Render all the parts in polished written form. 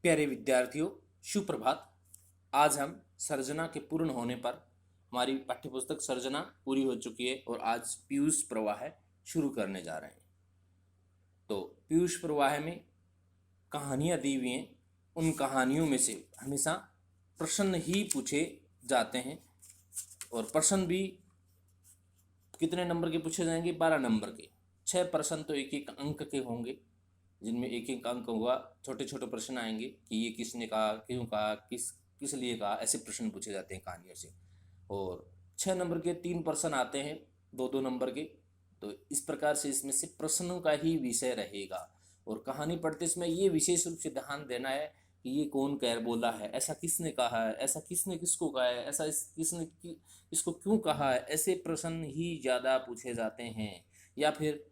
प्यारे विद्यार्थियों, सुप्रभात। आज हम सर्जना के पूर्ण होने पर हमारी पाठ्यपुस्तक सर्जना पूरी हो चुकी है और आज पीयूष प्रवाह शुरू करने जा रहे हैं। तो पीयूष प्रवाह में कहानियाँ दी हुई हैं। उन कहानियों में से हमेशा प्रश्न ही पूछे जाते हैं और प्रश्न भी कितने नंबर के पूछे जाएंगे? 12 नंबर के। 6 प्रश्न तो एक एक अंक के होंगे, जिनमें एक एक अंक होगा। छोटे छोटे प्रश्न आएंगे कि ये किसने कहा, क्यों कहा, किस किस लिए कहा, ऐसे प्रश्न पूछे जाते हैं कहानियों से। और 6 नंबर के 3 प्रश्न आते हैं, 2-2 नंबर के। तो इस प्रकार से इसमें से प्रश्नों का ही विषय रहेगा। और कहानी पढ़ते समय ये विशेष रूप से ध्यान देना है कि ये कौन कह बोला है, ऐसा किसने कहा है, ऐसा किसने किसको कहा है, ऐसा किसने इसको क्यों कहा है, ऐसे प्रश्न ही ज़्यादा पूछे जाते हैं। या फिर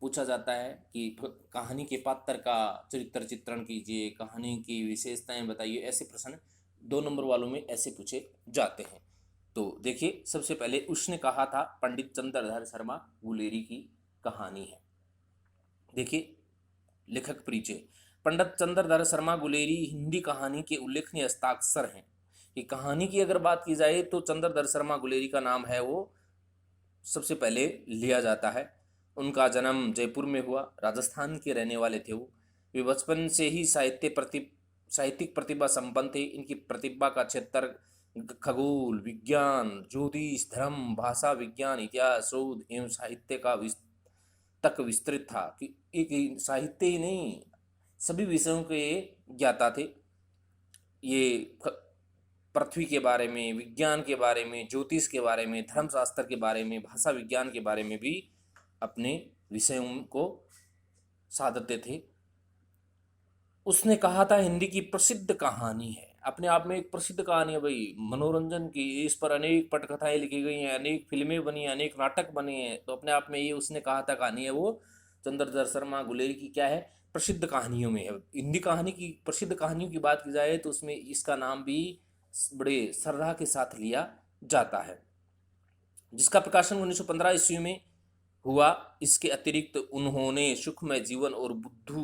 पूछा जाता है कि कहानी के पात्र का चरित्र चित्रण कीजिए, कहानी की विशेषताएं बताइए। ऐसे प्रश्न 2 नंबर वालों में ऐसे पूछे जाते हैं। तो देखिए, सबसे पहले उसने कहा था पंडित चंद्रधर शर्मा गुलेरी की कहानी है। देखिए, लेखक परिचय। पंडित चंद्रधर शर्मा गुलेरी हिंदी कहानी के उल्लेखनीय हस्ताक्षर हैं। कि कहानी की अगर बात की जाए तो चंद्रधर शर्मा गुलेरी का नाम है वो सबसे पहले लिया जाता है। उनका जन्म जयपुर में हुआ। राजस्थान के रहने वाले थे वो। वे बचपन से ही साहित्यिक प्रतिभा संपन्न थे। इनकी प्रतिभा का क्षेत्र खगोल विज्ञान, ज्योतिष, धर्म, भाषा विज्ञान, इतिहास, शोध एवं साहित्य का तक विस्तृत था। कि एक साहित्य ही नहीं, सभी विषयों के ज्ञाता थे ये। पृथ्वी के बारे में, विज्ञान के बारे में, ज्योतिष के बारे में, धर्मशास्त्र के बारे में, भाषा विज्ञान के बारे में भी अपने विषयों को साधते थे। उसने कहा था हिंदी की प्रसिद्ध कहानी है। अपने आप में एक प्रसिद्ध कहानी है भाई, मनोरंजन की। इस पर अनेक पटकथाएं लिखी गई हैं, अनेक फिल्में बनी हैं, अनेक नाटक बने हैं। तो अपने आप में ये उसने कहा था कहानी है वो चंद्रधर शर्मा गुलेरी की क्या है, प्रसिद्ध कहानियों में है। हिंदी कहानी की प्रसिद्ध कहानियों की बात की जाए तो उसमें इसका नाम भी बड़े श्रद्धा के साथ लिया जाता है। जिसका प्रकाशन 1915 ईस्वी में हुआ। इसके अतिरिक्त उन्होंने सुखमय जीवन और बुद्धू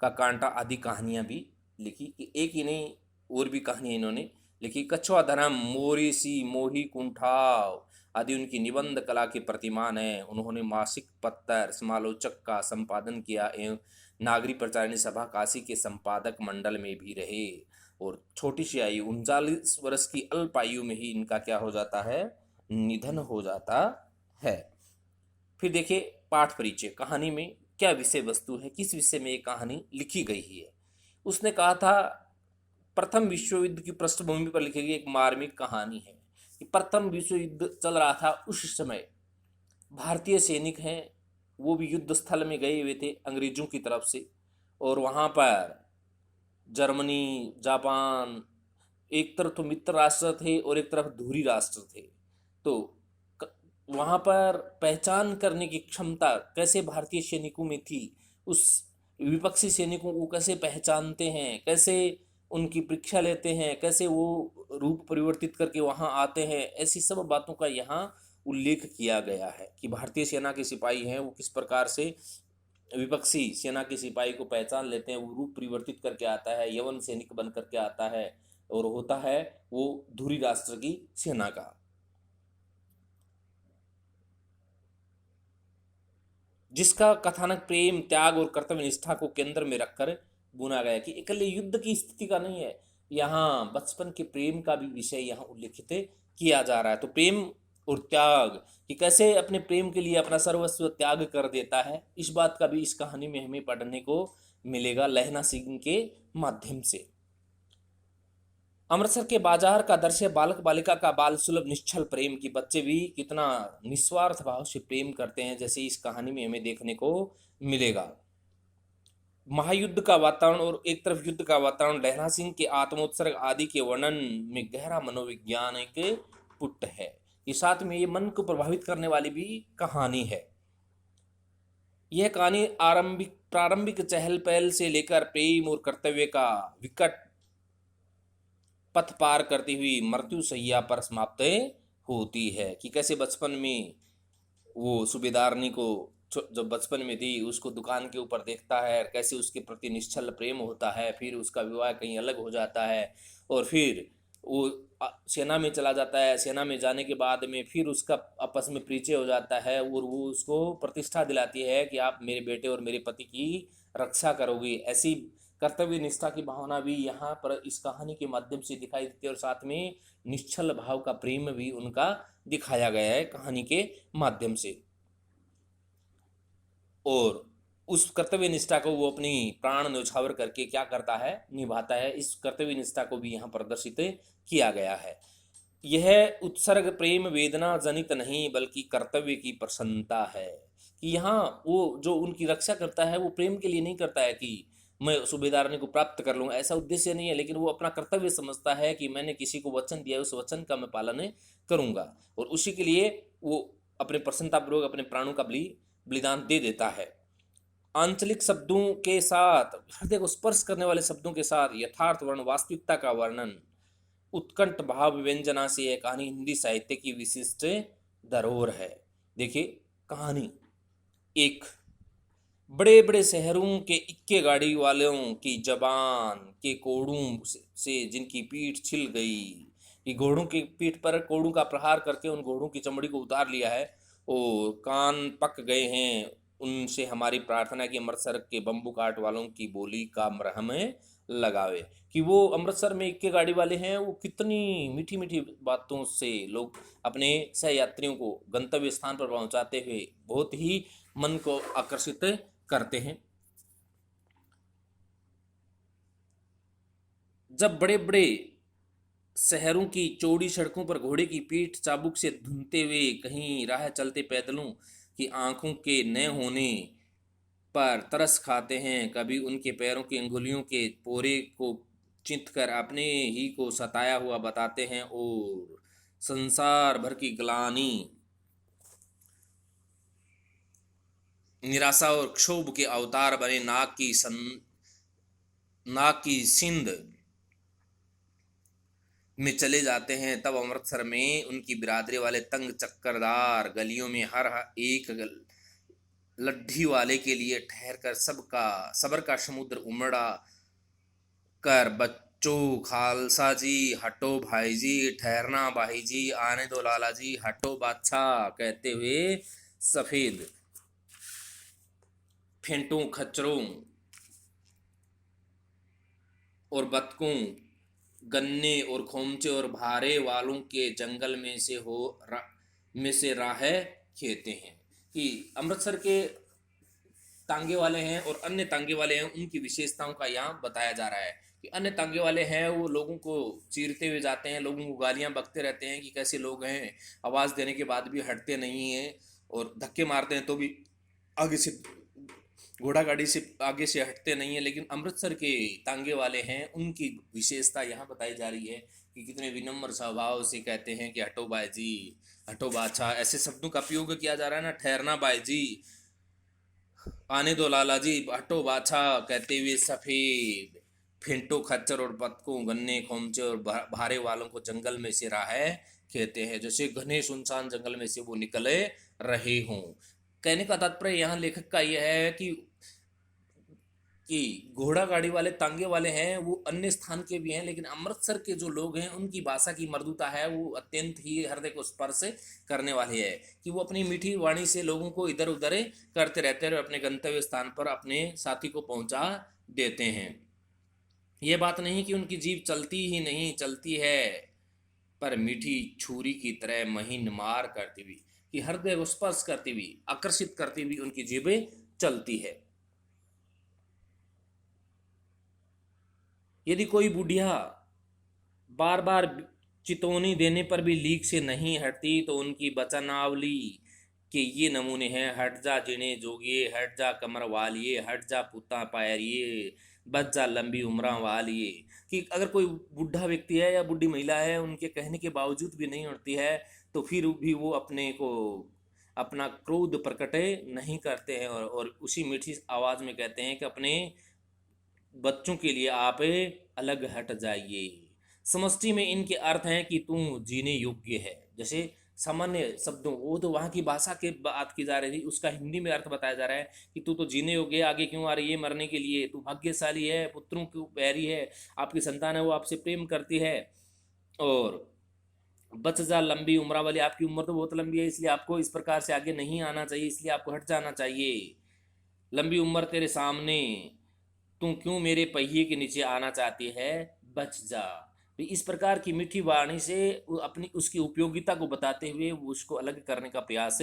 का कांटा आदि कहानियां भी लिखी। एक ही नहीं, और भी कहानियां इन्होंने लिखी। कछुआ धर्म, मोरेसी, मोही कुंठाव आदि उनकी निबंध कला के प्रतिमान है। उन्होंने मासिक पत्र समालोचक का संपादन किया एवं नागरी प्रचारिणी सभा काशी के संपादक मंडल में भी रहे। और छोटी सी आयु 39 वर्ष की अल्प आयु में ही इनका क्या हो जाता है, निधन हो जाता है। फिर देखिए पाठ परिचय। कहानी में क्या विषय वस्तु है, किस विषय में ये कहानी लिखी गई है। उसने कहा था प्रथम विश्व युद्ध की पृष्ठभूमि पर लिखी गई एक मार्मिक कहानी है। कि प्रथम विश्व युद्ध चल रहा था उस समय। भारतीय सैनिक हैं, वो भी युद्ध स्थल में गए हुए थे अंग्रेजों की तरफ से। और वहाँ पर जर्मनी, जापान, एक तरफ तो मित्र राष्ट्र थे और एक तरफ धुरी राष्ट्र थे। तो वहाँ पर पहचान करने की क्षमता कैसे भारतीय सैनिकों में थी, उस विपक्षी सैनिकों को कैसे पहचानते हैं, कैसे उनकी परीक्षा लेते हैं, कैसे वो रूप परिवर्तित करके वहाँ आते हैं, ऐसी सब बातों का यहाँ उल्लेख किया गया है। कि भारतीय सेना के सिपाही हैं वो किस प्रकार से विपक्षी सेना के सिपाही को पहचान लेते हैं, वो रूप परिवर्तित करके आता है, यवन सैनिक बन करके आता है और होता है वो धुरी राष्ट्र की सेना का। जिसका कथानक प्रेम, त्याग और कर्तव्य निष्ठा को केंद्र में रखकर बुना गया। कि इकल्ले युद्ध की स्थिति का नहीं है, यहाँ बचपन के प्रेम का भी विषय यहाँ उल्लेखित किया जा रहा है। तो प्रेम और त्याग, कि कैसे अपने प्रेम के लिए अपना सर्वस्व त्याग कर देता है, इस बात का भी इस कहानी में हमें पढ़ने को मिलेगा लहना सिंह के माध्यम से। अमृतसर के बाजार का दृश्य बालक बालिका का बाल सुलभ निश्चल प्रेम। की बच्चे भी कितना निस्वार्थ भाव से प्रेम करते हैं, जैसे इस कहानी में हमें देखने को मिलेगा। महायुद्ध का वातावरण और एक तरफ युद्ध का वातावरण, लहरा सिंह के आत्मोत्सर्ग आदि के वर्णन में गहरा मनोवैज्ञानिक पुट है। ये साथ में ये मन को प्रभावित करने वाली भी कहानी है। यह कहानी प्रारंभिक चहल पहल से लेकर प्रेम और कर्तव्य का विकट पथ पार करती हुई मृत्यु सैया पर समाप्त होती है। कि कैसे बचपन में वो सूबेदारनी को जो बचपन में थी उसको दुकान के ऊपर देखता है, कैसे उसके प्रति निश्चल प्रेम होता है, फिर उसका विवाह कहीं अलग हो जाता है और फिर वो सेना में चला जाता है। सेना में जाने के बाद में फिर उसका आपस में परिचय हो जाता है और वो उसको प्रतिष्ठा दिलाती है कि आप मेरे बेटे और मेरे पति की रक्षा करोगे। ऐसी कर्तव्य निष्ठा की भावना भी यहाँ पर इस कहानी के माध्यम से दिखाई देती है और साथ में निश्चल भाव का प्रेम भी उनका दिखाया गया है कहानी के माध्यम से। और उस कर्तव्य निष्ठा को वो अपनी प्राण न्यौछावर करके क्या करता है, निभाता है। इस कर्तव्य निष्ठा को भी यहाँ प्रदर्शित किया गया है। यह उत्सर्ग प्रेम वेदना जनित नहीं बल्कि कर्तव्य की प्रसन्नता है कि यहाँ वो जो उनकी रक्षा करता है वो प्रेम के लिए नहीं करता है कि मैं सूबेदारनी को प्राप्त कर लूँ, ऐसा उद्देश्य नहीं है, लेकिन वो अपना कर्तव्य समझता है कि मैंने किसी को वचन दिया है, उस वचन का मैं पालन करूँगा और उसी के लिए वो अपने प्रसन्नतापूर्वक अपने प्राणों का बलिदान दे देता है। आंचलिक शब्दों के साथ, हृदय को स्पर्श करने वाले शब्दों के साथ यथार्थ वर्ण वास्तविकता का वर्णन, उत्कंठ भाव व्यंजना से यह कहानी हिंदी साहित्य की विशिष्ट धरोहर है। देखिए कहानी एक बड़े बड़े शहरों के इक्के गाड़ी वालों की जबान के कोड़ों से जिनकी पीठ छिल गई, कि घोड़ों की पीठ पर कोड़ों का प्रहार करके उन घोड़ों की चमड़ी को उतार लिया है और कान पक गए हैं, उनसे हमारी प्रार्थना है कि अमृतसर के बम्बू काट वालों की बोली का मरहम लगावे। कि वो अमृतसर में इक्के गाड़ी वाले हैं, वो कितनी मीठी मीठी बातों से लोग अपने सह यात्रियों को गंतव्य स्थान पर पहुंचाते हुए बहुत ही मन को आकर्षित करते हैं। जब बड़े बड़े शहरों की चौड़ी सड़कों पर घोड़े की पीठ चाबुक से धुनते हुए कहीं राह चलते पैदलों की आंखों के न होने पर तरस खाते हैं, कभी उनके पैरों की अंगुलियों के पोरे को चिंत कर अपने ही को सताया हुआ बताते हैं और संसार भर की ग्लानि, निराशा और क्षोभ के अवतार बने नाग की सिंध में चले जाते हैं। तब अमृतसर में उनकी बिरादरी वाले तंग चक्करदार गलियों में हर एक लड्ढी वाले के लिए ठहर कर सबका सबर का समुद्र उमड़ा कर, बच्चों खालसा जी हटो भाई जी, ठहरना भाई जी, आने दो लाला जी, हटो बादशाह कहते हुए सफेद फेंटों खच्चरों और बतकों, गन्ने और खोमचे और भारे वालों के जंगल में से राह खेते हैं। कि अमृतसर के तांगे वाले हैं और अन्य तांगे वाले हैं, उनकी विशेषताओं का यहाँ बताया जा रहा है कि अन्य तांगे वाले हैं वो लोगों को चीरते हुए जाते हैं, लोगों को गालियां बकते रहते हैं कि कैसे लोग हैं, आवाज़ देने के बाद भी हटते नहीं हैं और धक्के मारते हैं तो भी आगे से घोड़ा गाड़ी से आगे से हटते नहीं है। लेकिन अमृतसर के तांगे वाले हैं, उनकी विशेषता यहाँ बताई जा रही है कि कितने विनम्र स्वभाव से कहते हैं कि हटो बाई जी, हटो बादशाह, ऐसे शब्दों का प्रयोग किया जा रहा है ना, ठहरना बाई जी, आने दो लाला जी, हटो बादशाह कहते हुए सफेद फेंटो खच्चर और बतकों, गन्ने खोमचे और भारे वालों को जंगल में से राह कहते हैं, जैसे घने सुनसान जंगल में से वो निकले रहे हों। कहने का तात्पर्य यहाँ लेखक का यह है कि घोड़ा गाड़ी वाले तांगे वाले हैं वो अन्य स्थान के भी हैं, लेकिन अमृतसर के जो लोग हैं उनकी भाषा की मृदुता है वो अत्यंत ही हृदय को स्पर्श करने वाली है कि वो अपनी मीठी वाणी से लोगों को इधर उधर करते रहते हैं और अपने गंतव्य स्थान पर अपने साथी को पहुंचा देते हैं। ये बात नहीं कि उनकी जीभ चलती ही नहीं, चलती है, पर मीठी छुरी की तरह महीन मार करती हुई, कि हृदय को स्पर्श करती हुई, आकर्षित करती हुई उनकी जीभें चलती है। यदि कोई बुढ़िया बार बार चितौनी देने पर भी लीक से नहीं हटती तो उनकी वचनावली के ये नमूने हैं, हट जा जिने जोगिए, हट जा कमर वालिए, हट जा पुता पायरिए, बच जा लंबी उम्र वालिए। कि अगर कोई बूढ़ा व्यक्ति है या बूढ़ी महिला है, उनके कहने के बावजूद भी नहीं उठती है तो फिर भी वो अपने को अपना क्रोध प्रकट नहीं करते हैं और उसी मीठी आवाज़ में कहते हैं कि अपने बच्चों के लिए आप अलग हट जाइए। समष्टि में इनके अर्थ हैं कि तू जीने योग्य है, जैसे सामान्य शब्दों, वो तो वहाँ की भाषा के बात की जा रही थी, उसका हिंदी में अर्थ बताया जा रहा है कि तू तो जीने योग्य, आगे क्यों आ रही है मरने के लिए, तू भाग्यशाली है, पुत्रों की बैरी है, आपकी संतान है वो आपसे प्रेम करती है, और बच जा लंबी उम्र वाली, आपकी उम्र तो बहुत लंबी है इसलिए आपको इस प्रकार से आगे नहीं आना चाहिए, इसलिए आपको हट जाना चाहिए, लंबी उम्र तेरे सामने, तू क्यों मेरे पहिए के नीचे आना चाहती है, बच जा। तो इस प्रकार की मीठी वाणी से अपनी उसकी उपयोगिता को बताते हुए वो उसको अलग करने का प्रयास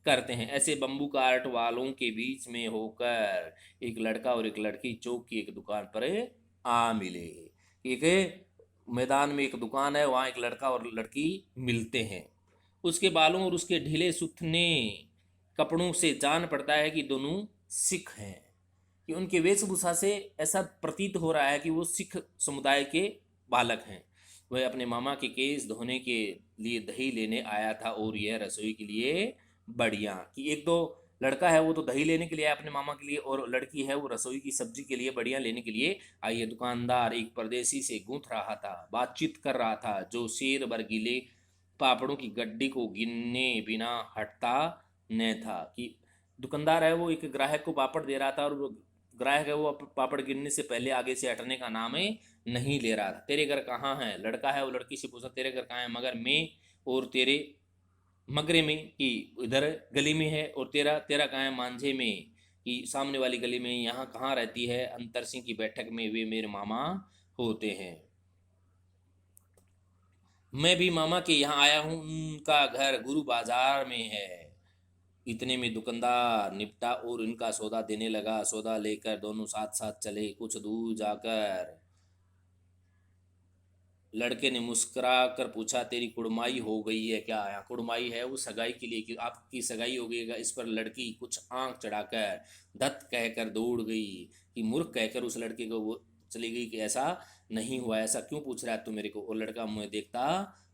करते हैं। ऐसे बम्बू काट वालों के बीच में होकर एक लड़का और एक लड़की चौक की एक दुकान पर आ मिले। एक मैदान में एक दुकान है, वहाँ एक लड़का और लड़की मिलते हैं। उसके बालों और उसके ढीले सुथने कपड़ों से जान पड़ता है कि दोनों सिख हैं, कि उनके वेशभूषा से ऐसा प्रतीत हो रहा है कि वो सिख समुदाय के बालक हैं। वह अपने मामा के केस धोने के लिए दही लेने आया था और यह रसोई के लिए बढ़िया, कि एक दो लड़का है वो तो दही लेने के लिए आया अपने मामा के लिए, और लड़की है वो रसोई की सब्जी के लिए बढ़िया लेने के लिए आई है। दुकानदार एक परदेसी से गूंथ रहा था, बातचीत कर रहा था, जो शेर भर गीले पापड़ों की गड्डी को गिनने बिना हटता न था। कि दुकानदार है वो एक ग्राहक को पापड़ दे रहा था, और वो ग्राहक है वो पापड़ गिनने से पहले आगे से हटने का नाम ही नहीं ले रहा था। तेरे घर कहाँ है, लड़का है वो लड़की से पूछा तेरे घर कहाँ है, मगर में और तेरे मगरे में, कि इधर गली में है, और तेरा तेरा कहाँ है, मांझे में, कि सामने वाली गली में। यहाँ कहाँ रहती है, अंतर सिंह की बैठक में, वे मेरे मामा होते हैं। मैं भी मामा के यहाँ आया हूँ, उनका घर गुरु बाजार में है। इतने में दुकानदार निपटा और इनका सौदा देने लगा। सौदा लेकर दोनों साथ साथ चले। कुछ दूर जाकर लड़के ने मुस्कुरा कर पूछा तेरी कुड़माई हो गई है क्या। यहाँ कुड़माई है वो सगाई के लिए, कि आपकी सगाई हो गई। इस पर लड़की कुछ आंख चढ़ाकर धत कहकर दौड़ गई, कि मूर्ख कहकर उस लड़के को वो चली गई, कि ऐसा नहीं हुआ, ऐसा क्यों पूछ रहा है तू मेरे को। और लड़का मुँह देखता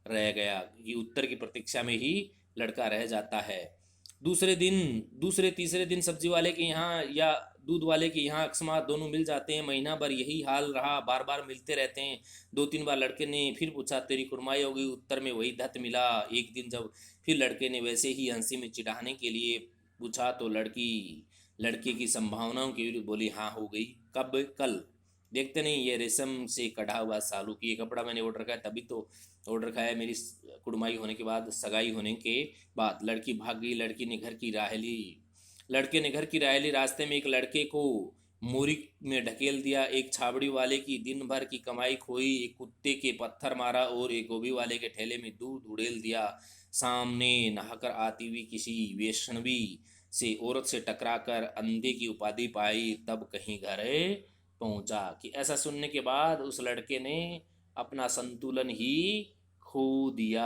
रह गया। ये उत्तर की प्रतीक्षा में ही लड़का रह जाता है। दूसरे दिन, दूसरे तीसरे दिन सब्जी वाले के यहाँ या दूध वाले के यहाँ अकस्मात दोनों मिल जाते हैं। महीना भर यही हाल रहा, बार बार मिलते रहते हैं। दो तीन बार लड़के ने फिर पूछा तेरी कुड़माई हो गई, उत्तर में वही धत मिला। एक दिन जब फिर लड़के ने वैसे ही हंसी में चिढ़ाने के लिए पूछा, तो लड़की लड़के की संभावनाओं के विरुद्ध बोली हाँ हो गई। कब, कल। देखते नहीं ये रेशम से कढ़ा हुआ सालू, की ये कपड़ा मैंने ऑर्डर किया तभी तो ऑर्डर किया है, मेरी कुड़माई होने के बाद, सगाई होने के बाद। लड़की भाग गई। लड़की ने घर की राह ली। लड़के ने घर की राह ली। रास्ते में एक लड़के को मोरी में ढकेल दिया। एक छाबड़ी वाले की दिन भर की कमाई खोई। एक कुत्ते के पत्थर मारा और एक गोभी वाले के ठेले में दूध उड़ेल दिया। सामने नहाकर आती हुई किसी वैष्णवी से औरत से टकराकर अंधे की उपाधि पाई, तब कहीं घर पहुंचा। कि ऐसा सुनने के बाद उस लड़के ने अपना संतुलन ही खो दिया।